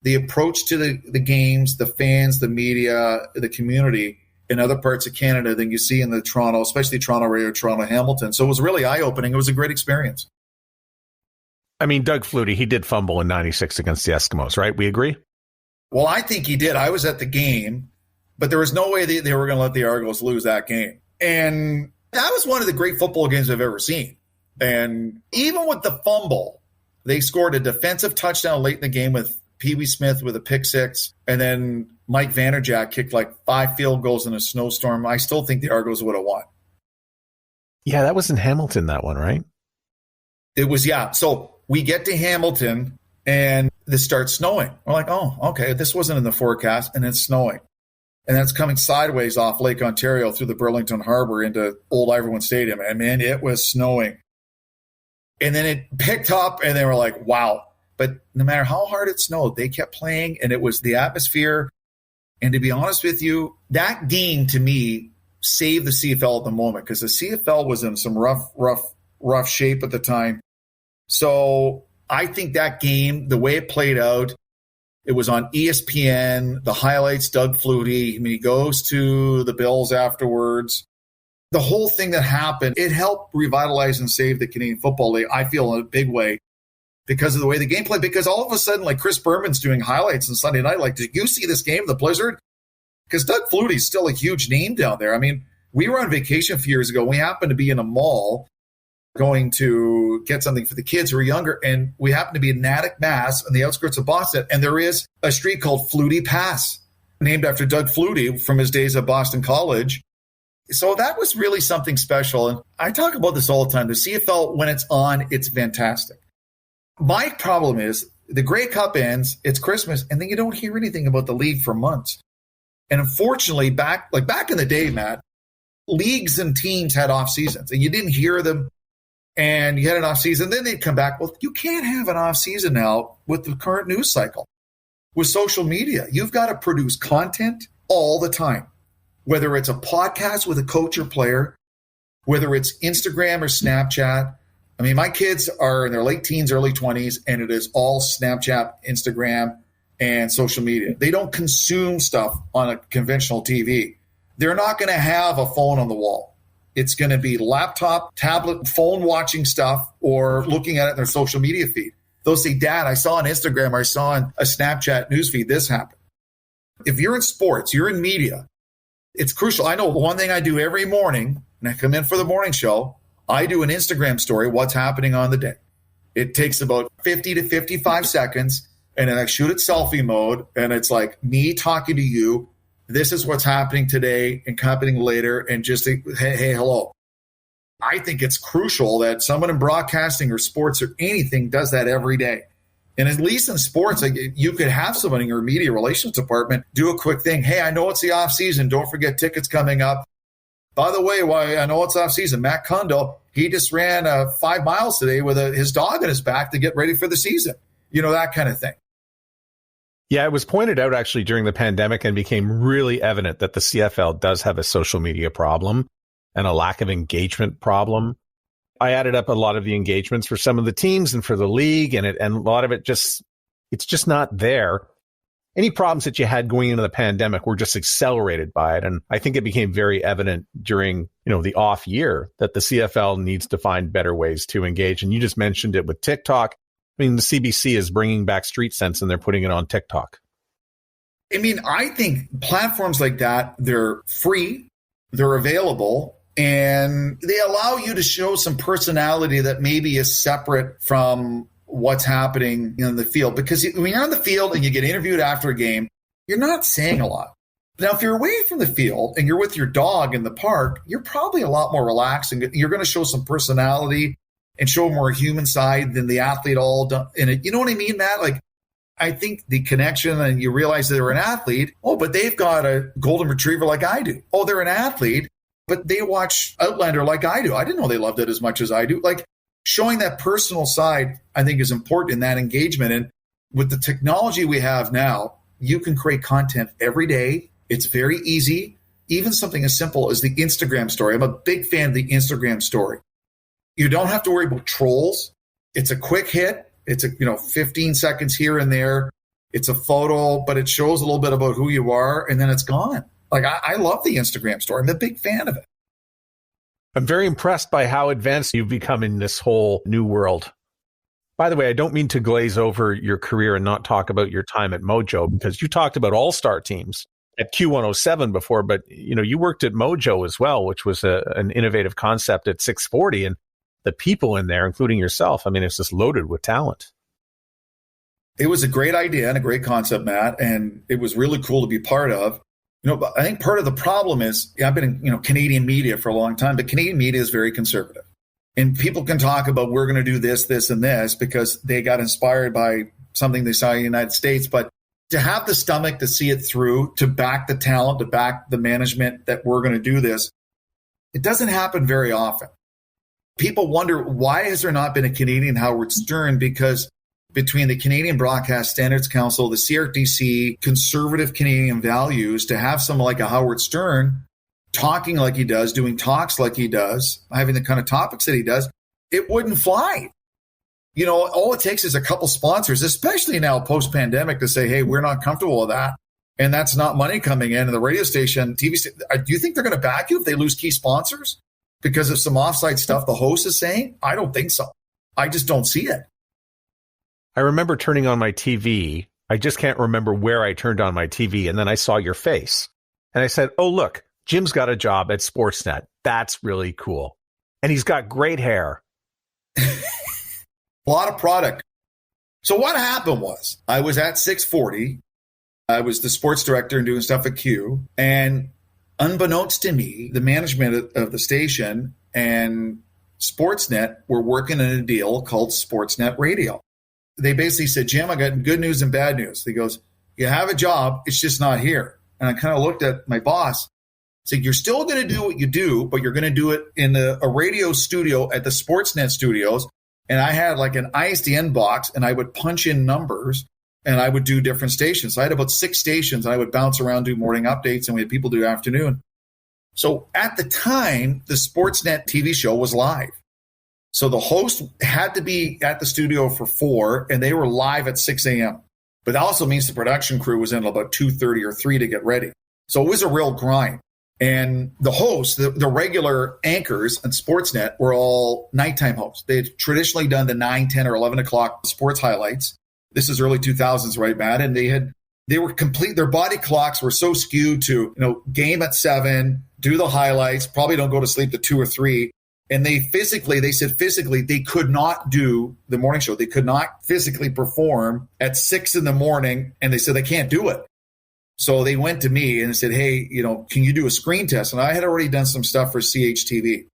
The approach to the games, the fans, the media, the community in other parts of Canada than you see in the Toronto, especially Toronto Radio, Toronto Hamilton. So it was really eye-opening. It was a great experience. Doug Flutie, he did fumble in 96 against the Eskimos, right? We agree? Well, I think he did. I was at the game, but there was no way they were going to let the Argos lose that game. And that was one of the great football games I've ever seen. And even with the fumble, they scored a defensive touchdown late in the game with Pee Wee Smith with a pick six, and then Mike Vanderjagt kicked 5 field goals in a snowstorm. I still think the Argos would have won. Yeah, that was in Hamilton, that one, right? It was, yeah. So we get to Hamilton, and it starts snowing. We're like, oh, okay, this wasn't in the forecast, and it's snowing. And that's coming sideways off Lake Ontario through the Burlington Harbor into Old Iverwood Stadium. And, man, it was snowing. And then it picked up, and they were like, wow. But no matter how hard it snowed, they kept playing, and it was the atmosphere. And to be honest with you, that game to me saved the CFL at the moment, because the CFL was in some rough shape at the time. So I think that game, the way it played out, it was on ESPN, the highlights, Doug Flutie. He goes to the Bills afterwards. The whole thing that happened, it helped revitalize and save the Canadian Football League, I feel, in a big way, because of the way the game played. Because all of a sudden, Chris Berman's doing highlights on Sunday night. Did you see this game, the Blizzard? Because Doug Flutie's still a huge name down there. We were on vacation a few years ago. We happened to be in a mall, going to get something for the kids who are younger. And we happen to be in Natick, Mass, on the outskirts of Boston. And there is a street called Flutie Pass, named after Doug Flutie from his days at Boston College. So that was really something special. And I talk about this all the time. The CFL, when it's on, it's fantastic. My problem is the Grey Cup ends, it's Christmas, and then you don't hear anything about the league for months. And unfortunately, back in the day, Matt, leagues and teams had off seasons and you didn't hear them. And you had an off season, then they'd come back. Well, you can't have an off season now with the current news cycle. With social media, you've got to produce content all the time, whether it's a podcast with a coach or player, whether it's Instagram or Snapchat. I mean, my kids are in their late teens, early 20s, and it is all Snapchat, Instagram, and social media. They don't consume stuff on a conventional TV. They're not going to have a phone on the wall. It's going to be laptop, tablet, phone watching stuff, or looking at it in their social media feed. They'll say, Dad, I saw on Instagram, or I saw on a Snapchat newsfeed, this happened. If you're in sports, you're in media, it's crucial. I know one thing I do every morning, and I come in for the morning show, I do an Instagram story, what's happening on the day. It takes about 50 to 55 seconds, and then I shoot it selfie mode, and it's like me talking to you. This is what's happening today and happening later, and just hey, hello. I think it's crucial that someone in broadcasting or sports or anything does that every day. And at least in sports, like, you could have someone in your media relations department do a quick thing. Hey, I know it's the off season. Don't forget tickets coming up. By the way, why I know it's off season, Matt Kondo, he just ran 5 miles today with his dog on his back to get ready for the season. You know, that kind of thing. Yeah, it was pointed out actually during the pandemic and became really evident that the CFL does have a social media problem and a lack of engagement problem. I added up a lot of the engagements for some of the teams and for the league, and a lot of it it's just not there. Any problems that you had going into the pandemic were just accelerated by it. And I think it became very evident during, the off year that the CFL needs to find better ways to engage. And you just mentioned it with TikTok. I mean, the CBC is bringing back Street Sense and they're putting it on TikTok. I mean, I think platforms like that, they're free, they're available, and they allow you to show some personality that maybe is separate from what's happening in the field. Because when you're on the field and you get interviewed after a game, you're not saying a lot. Now, if you're away from the field and you're with your dog in the park, you're probably a lot more relaxed and you're going to show some personality and show a more human side than the athlete all done in it. You know what I mean, Matt? Like, I think the connection, and you realize that they're an athlete. Oh, but they've got a golden retriever like I do. Oh, they're an athlete, but they watch Outlander like I do. I didn't know they loved it as much as I do. Like, showing that personal side, I think, is important in that engagement. And with the technology we have now, you can create content every day. It's very easy. Even something as simple as the Instagram story. I'm a big fan of the Instagram story. You don't have to worry about trolls. It's a quick hit. It's 15 seconds here and there. It's a photo, but it shows a little bit about who you are, and then it's gone. Like, I love the Instagram story. I'm a big fan of it. I'm very impressed by how advanced you've become in this whole new world. By the way, I don't mean to glaze over your career and not talk about your time at Mojo, because you talked about all-star teams at Q107 before, but you worked at Mojo as well, which was an innovative concept at 640, and the people in there, including yourself, I mean, it's just loaded with talent. It was a great idea and a great concept, Matt, and it was really cool to be part of. But I think part of the problem is, I've been in Canadian media for a long time, but Canadian media is very conservative. And people can talk about, we're going to do this, this, and this because they got inspired by something they saw in the United States. But to have the stomach to see it through, to back the talent, to back the management that we're going to do this, it doesn't happen very often. People wonder, why has there not been a Canadian Howard Stern? Because between the Canadian Broadcast Standards Council, the CRTC, conservative Canadian values, to have someone like a Howard Stern talking like he does, doing talks like he does, having the kind of topics that he does, it wouldn't fly. All it takes is a couple sponsors, especially now post-pandemic, to say, hey, we're not comfortable with that. And that's not money coming in. And the radio station, TV station, do you think they're going to back you if they lose key sponsors because of some offsite stuff the host is saying? I don't think so. I just don't see it. I remember turning on my TV. I just can't remember where I turned on my TV. And then I saw your face. And I said, oh, look, Jim's got a job at Sportsnet. That's really cool. And he's got great hair. A lot of product. So what happened was I was at 640. I was the sports director and doing stuff at Q. And unbeknownst to me, the management of the station and Sportsnet were working on a deal called Sportsnet Radio. They basically said, Jim, I got good news and bad news. He goes, you have a job, it's just not here. And I kind of looked at my boss, said, you're still going to do what you do, but you're going to do it in a radio studio at the Sportsnet studios. And I had like an ISDN box, and I would punch in numbers, and I would do different stations. So I had about 6 stations, and I would bounce around, do morning updates, and we had people do afternoon. So at the time, the Sportsnet TV show was live. So the host had to be at the studio for 4, and they were live at 6 a.m. But that also means the production crew was in about 2:30 or 3 to get ready. So it was a real grind. And the hosts, the regular anchors on Sportsnet were all nighttime hosts. They had traditionally done the 9, 10, or 11 o'clock sports highlights. This is early 2000s, right, Matt? And they were complete. Their body clocks were so skewed to, game at 7, do the highlights, probably don't go to sleep at 2 or 3. And they said physically, they could not do the morning show. They could not physically perform at 6 in the morning. And they said they can't do it. So they went to me and said, hey, can you do a screen test? And I had already done some stuff for CHTV.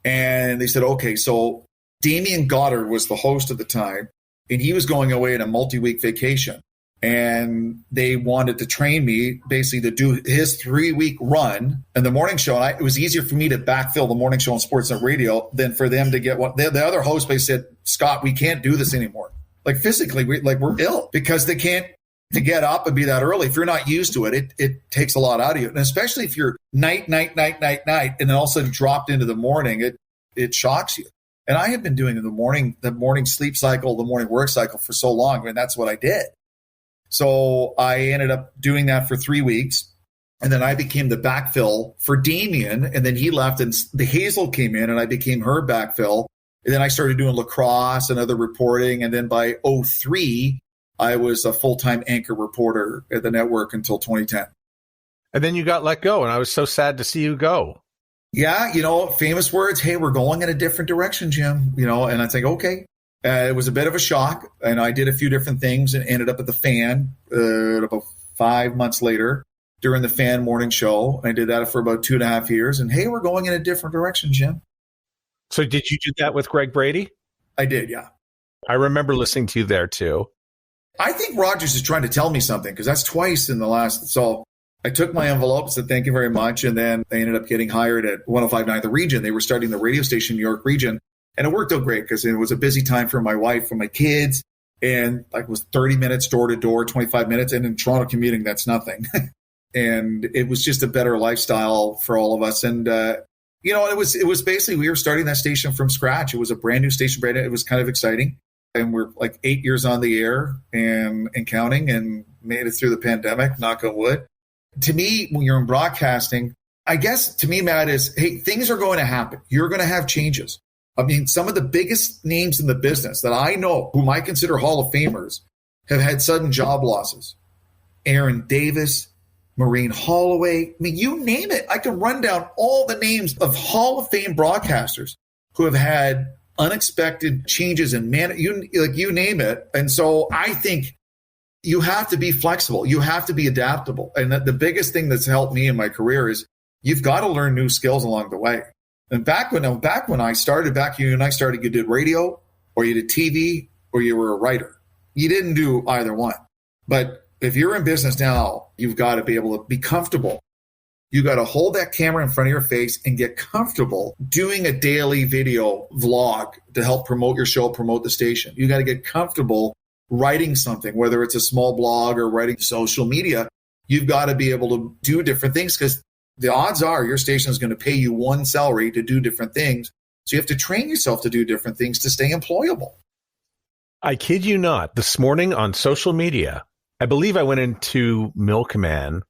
And they said, okay. So Damian Goddard was the host at the time, and he was going away on a multi-week vacation. And they wanted to train me basically to do his 3-week run in the morning show. And it was easier for me to backfill the morning show on Sportsnet Radio than for them to get one. The other host basically said, Scott, we can't do this anymore. Like physically, we're ill because they can't to get up and be that early. If you're not used to it, it takes a lot out of you. And especially if you're night, and then all of a sudden dropped into the morning, it shocks you. And I have been doing the morning sleep cycle, the morning work cycle for so long. I mean, that's what I did. So I ended up doing that for 3 weeks. And then I became the backfill for Damien. And then he left and the Hazel came in and I became her backfill. And then I started doing lacrosse and other reporting. And then by 2003, I was a full-time anchor reporter at the network until 2010. And then you got let go. And I was so sad to see you go. Yeah. Famous words. Hey, we're going in a different direction, Jim. And I think, okay. It was a bit of a shock, and I did a few different things and ended up at the Fan about 5 months later during the Fan morning show. I did that for about 2.5 years, and hey, we're going in a different direction, Jim. So did you do that with Greg Brady? I did, yeah. I remember listening to you there, too. I think Rogers is trying to tell me something, because that's twice in the last. So I took my envelope, said thank you very much, and then I ended up getting hired at 105.9 The Region. They were starting the radio station in New York Region. And it worked out great because it was a busy time for my wife, for my kids. And it was 30 minutes door to door, 25 minutes. And in Toronto commuting, that's nothing. And it was just a better lifestyle for all of us. And, it was basically, we were starting that station from scratch. It was a brand new station. It was kind of exciting. And we're like 8 years on the air and counting and made it through the pandemic, knock on wood. To me, when you're in broadcasting, I guess to me, Matt, is, hey, things are going to happen. You're going to have changes. I mean, some of the biggest names in the business that I know, whom I consider Hall of Famers, have had sudden job losses. Aaron Davis, Maureen Holloway. I mean, you name it. I can run down all the names of Hall of Fame broadcasters who have had unexpected changes in you name it. And so I think you have to be flexible. You have to be adaptable. And the biggest thing that's helped me in my career is you've got to learn new skills along the way. And back when I started, you did radio or you did TV or you were a writer. You didn't do either one. But if you're in business now, you've got to be able to be comfortable. You got to hold that camera in front of your face and get comfortable doing a daily video vlog to help promote your show, promote the station. You got to get comfortable writing something, whether it's a small blog or writing social media. You've got to be able to do different things because the odds are your station is going to pay you one salary to do different things. So you have to train yourself to do different things to stay employable. I kid you not. This morning on social media, I believe I went into Milkman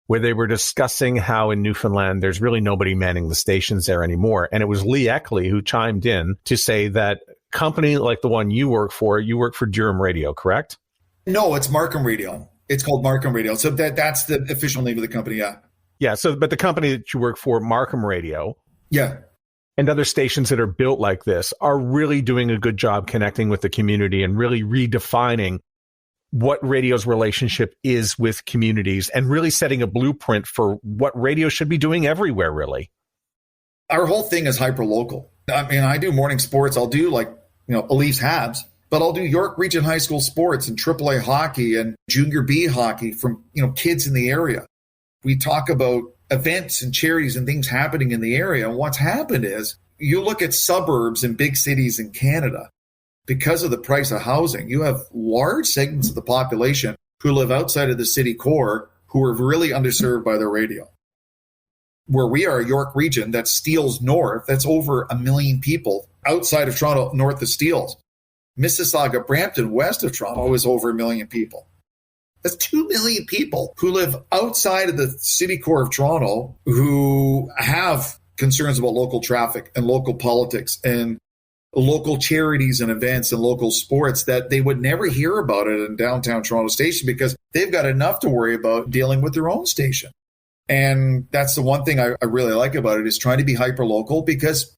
where they were discussing how in Newfoundland, there's really nobody manning the stations there anymore. And it was Lee Eckley who chimed in to say that company like the one you work for Durham Radio, correct? No, it's Markham Radio. It's called Markham Radio. So that's the official name of the company, yeah. Yeah. So, but the company that you work for, Markham Radio. Yeah. and other stations that are built like this are really doing a good job connecting with the community and really redefining what radio's relationship is with communities and really setting a blueprint for what radio should be doing everywhere, really. Our whole thing is hyper-local. I mean, I do morning sports. I'll do Leafs Habs, but I'll do York Region High School sports and AAA hockey and Junior B hockey from, kids in the area. We talk about events and charities and things happening in the area. And what's happened is you look at suburbs and big cities in Canada, because of the price of housing, you have large segments of the population who live outside of the city core who are really underserved by the radio. Where we are, York Region, that's Steeles North, that's over 1 million people outside of Toronto, north of Steeles. Mississauga, Brampton, west of Toronto is over 1 million people. That's 2 million people who live outside of the city core of Toronto who have concerns about local traffic and local politics and local charities and events and local sports that they would never hear about it in downtown Toronto station because they've got enough to worry about dealing with their own station. And that's the one thing I really like about it is trying to be hyper-local, because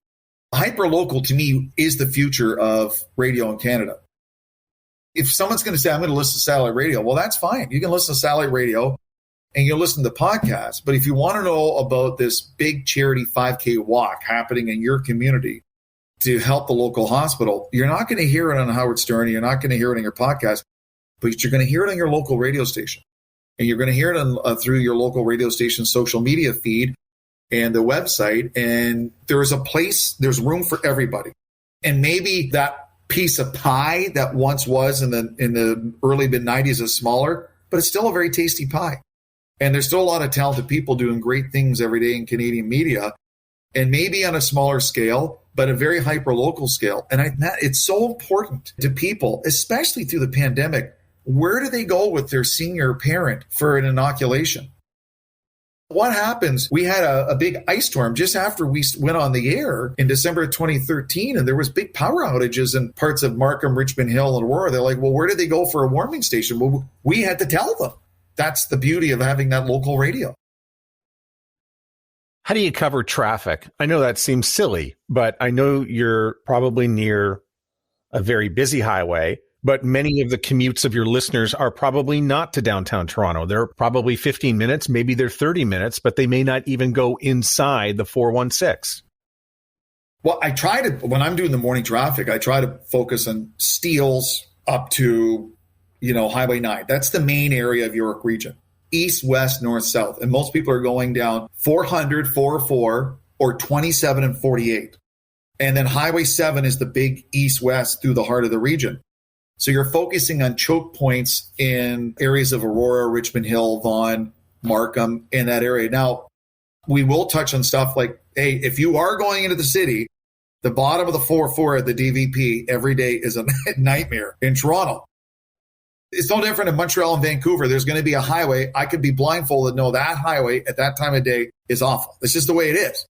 hyper-local to me is the future of radio in Canada. If someone's going to say, I'm going to listen to satellite radio, well, that's fine. You can listen to satellite radio and you'll listen to podcasts. But if you want to know about this big charity 5K walk happening in your community to help the local hospital, you're not going to hear it on Howard Stern. You're not going to hear it on your podcast, but you're going to hear it on your local radio station. And you're going to hear it on, through your local radio station's social media feed and the website. And there's room for everybody. And maybe that piece of pie that once was in the early mid-90s is smaller, but it's still a very tasty pie. And there's still a lot of talented people doing great things every day in Canadian media, and maybe on a smaller scale, but a very hyper-local scale. And it's so important to people, especially through the pandemic. Where do they go with their senior parent for an inoculation? What happens? We had a big ice storm just after we went on the air in December of 2013, and there was big power outages in parts of Markham, Richmond Hill, and Aurora. They're like, well, where did they go for a warming station? Well, we had to tell them. That's the beauty of having that local radio. How do you cover traffic? I know that seems silly, but I know you're probably near a very busy highway. But many of the commutes of your listeners are probably not to downtown Toronto. They're probably 15 minutes, maybe they're 30 minutes, but they may not even go inside the 416. Well, when I'm doing the morning traffic, I try to focus on Steeles up to, Highway 9. That's the main area of York Region. East, west, north, south. And most people are going down 400, 404, or 27 and 48. And then Highway 7 is the big east-west through the heart of the region. So you're focusing on choke points in areas of Aurora, Richmond Hill, Vaughan, Markham, in that area. Now, we will touch on stuff like, hey, if you are going into the city, the bottom of the 404 at the DVP every day is a nightmare in Toronto. It's no different in Montreal and Vancouver. There's going to be a highway. I could be blindfolded. No, that highway at that time of day is awful. It's just the way it is.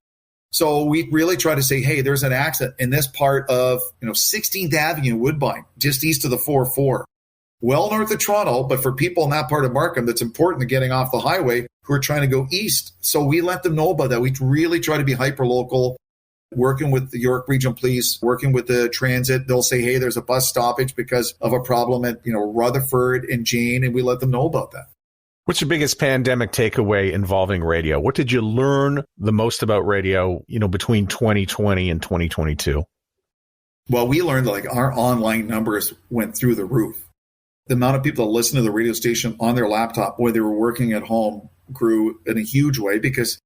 So we really try to say, hey, there's an accident in this part of 16th Avenue, Woodbine, just east of the 404. Well north of Toronto, but for people in that part of Markham, that's important to getting off the highway who are trying to go east. So we let them know about that. We really try to be hyper-local, working with the York Region Police, working with the transit. They'll say, hey, there's a bus stoppage because of a problem at Rutherford and Jane, and we let them know about that. What's your biggest pandemic takeaway involving radio? What did you learn the most about radio, between 2020 and 2022? Well, we learned that our online numbers went through the roof. The amount of people that listen to the radio station on their laptop when they were working at home grew in a huge way because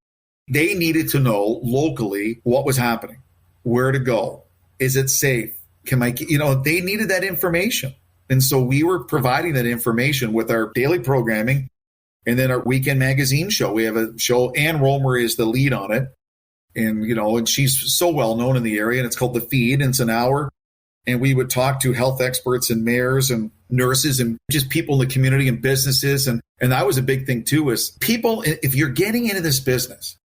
they needed to know locally what was happening, where to go. Is it safe? They needed that information. And so we were providing that information with our daily programming. And then our weekend magazine show, we have a show, Ann Romer is the lead on it. And, and she's so well known in the area, and it's called The Feed, and it's an hour. And we would talk to health experts and mayors and nurses and just people in the community and businesses. And that was a big thing too, is people, if you're getting into this business,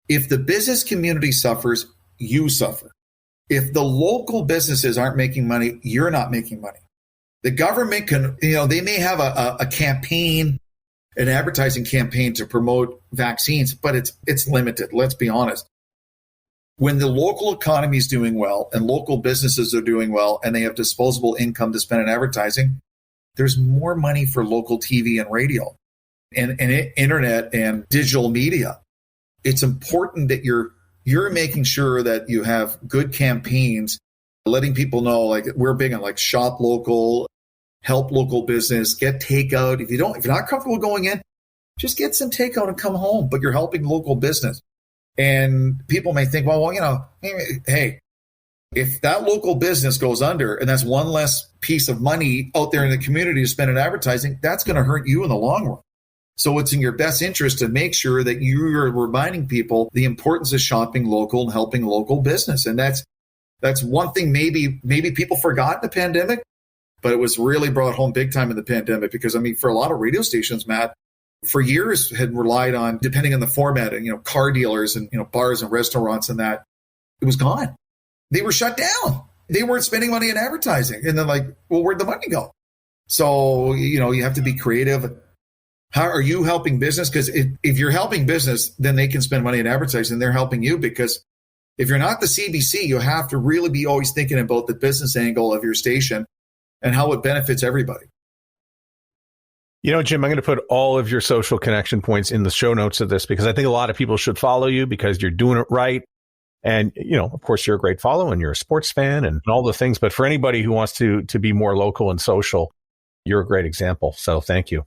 if the business community suffers, you suffer. If the local businesses aren't making money, you're not making money. The government can, they may have a campaign, an advertising campaign to promote vaccines, but it's limited. Let's be honest. When the local economy is doing well and local businesses are doing well and they have disposable income to spend on advertising, there's more money for local TV and radio and internet and digital media. It's important that you're making sure that you have good campaigns, letting people know, like, we're big on like shop local, help local business, get takeout. If you're not comfortable going in, just get some takeout and come home, but you're helping local business. And people may think, well, hey, if that local business goes under and that's one less piece of money out there in the community to spend on advertising, that's going to hurt you in the long run. So it's in your best interest to make sure that you're reminding people the importance of shopping local and helping local business. And that's one thing maybe people forgot in the pandemic, but it was really brought home big time in the pandemic because, I mean, for a lot of radio stations, Matt, for years had relied on, depending on the format, and, car dealers and, bars and restaurants and that, it was gone. They were shut down. They weren't spending money on advertising. And then like, well, where'd the money go? So, you have to be creative. How are you helping business? Because if you're helping business, then they can spend money on advertising. They're helping you, because if you're not the CBC, you have to really be always thinking about the business angle of your station and how it benefits everybody. Jim, I'm going to put all of your social connection points in the show notes of this, because I think a lot of people should follow you because you're doing it right. And, of course, you're a great follow and you're a sports fan and all the things. But for anybody who wants to be more local and social, you're a great example. So thank you.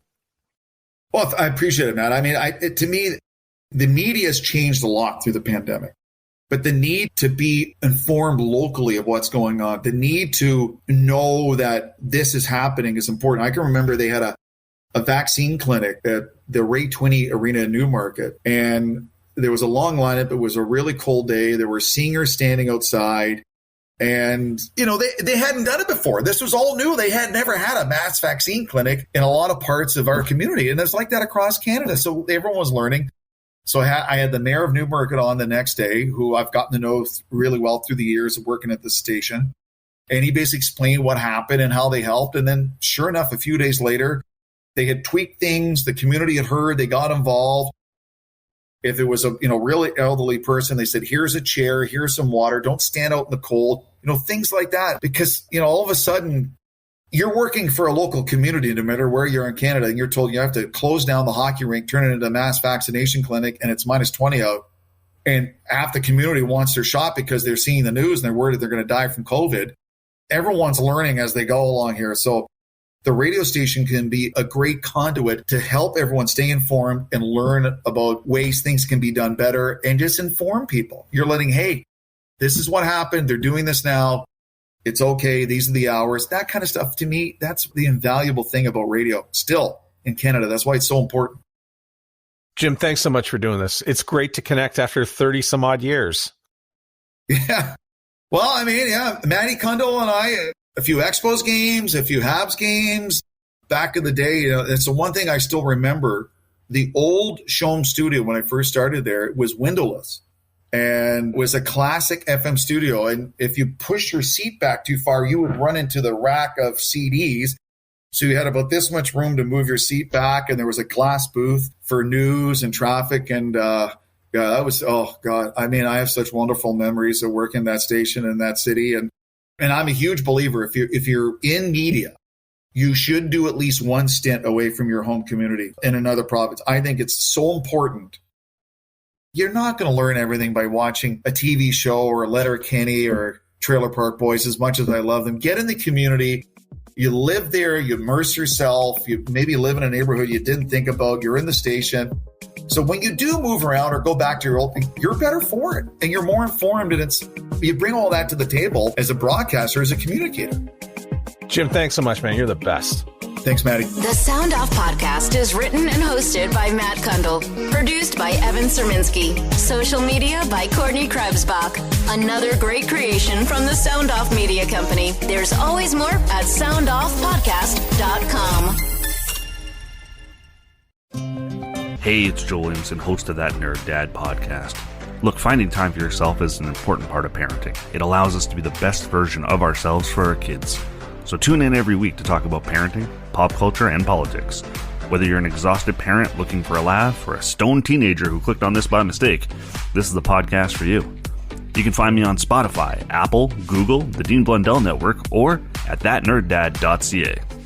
Well, I appreciate it, Matt. I mean, to me, the media has changed a lot through the pandemic. But the need to be informed locally of what's going on, the need to know that this is happening is important. I can remember they had a vaccine clinic at the Ray Twinney Arena in Newmarket, and there was a long lineup. It was a really cold day. There were seniors standing outside, and they hadn't done it before. This was all new. They had never had a mass vaccine clinic in a lot of parts of our community, and it's like that across Canada. So everyone was learning. So I had the mayor of Newmarket on the next day, who I've gotten to know really well through the years of working at the station, and he basically explained what happened and how they helped. And then, sure enough, a few days later, they had tweaked things. The community had heard. They got involved. If it was a really elderly person, they said, here's a chair, here's some water. Don't stand out in the cold. Things like that. Because, all of a sudden, you're working for a local community, no matter where you're in Canada, and you're told you have to close down the hockey rink, turn it into a mass vaccination clinic, and it's minus 20 out. And half the community wants their shot because they're seeing the news and they're worried they're going to die from COVID. Everyone's learning as they go along here. So the radio station can be a great conduit to help everyone stay informed and learn about ways things can be done better, and just inform people. You're letting, hey, this is what happened. They're doing this now. It's okay. These are the hours. That kind of stuff, to me, that's the invaluable thing about radio still in Canada. That's why it's so important. Jim, thanks so much for doing this. It's great to connect after 30 some odd years. Yeah. Well, I mean, yeah, Matty Kundle and I, a few Expos games, a few Habs games back in the day. It's the one thing I still remember. The old Shome studio, when I first started there, it was windowless and was a classic FM studio. And if you push your seat back too far, you would run into the rack of CDs. So you had about this much room to move your seat back, and there was a glass booth for news and traffic. And that was, oh God, I mean, I have such wonderful memories of working that station in that city. And I'm a huge believer, if you're in media, you should do at least one stint away from your home community in another province. I think it's so important. You're not going to learn everything by watching a TV show or Letterkenny or Trailer Park Boys, as much as I love them. Get in the community. You live there. You immerse yourself. You maybe live in a neighborhood you didn't think about. You're in the station. So when you do move around or go back to your old thing, you're better for it. And you're more informed. And you bring all that to the table as a broadcaster, as a communicator. Jim, thanks so much, man. You're the best. Thanks, Maddie. The Sound Off podcast is written and hosted by Matt Kundle. Produced by Evan Serminski. Social media by Courtney Krebsbach. Another great creation from the Sound Off Media Company. There's always more at soundoffpodcast.com. Hey, it's Joel Williamson, host of That Nerd Dad podcast. Look, finding time for yourself is an important part of parenting. It allows us to be the best version of ourselves for our kids. So tune in every week to talk about parenting, pop culture, and politics. Whether you're an exhausted parent looking for a laugh or a stoned teenager who clicked on this by mistake, this is the podcast for you. You can find me on Spotify, Apple, Google, the Dean Blundell Network, or at thatnerddad.ca.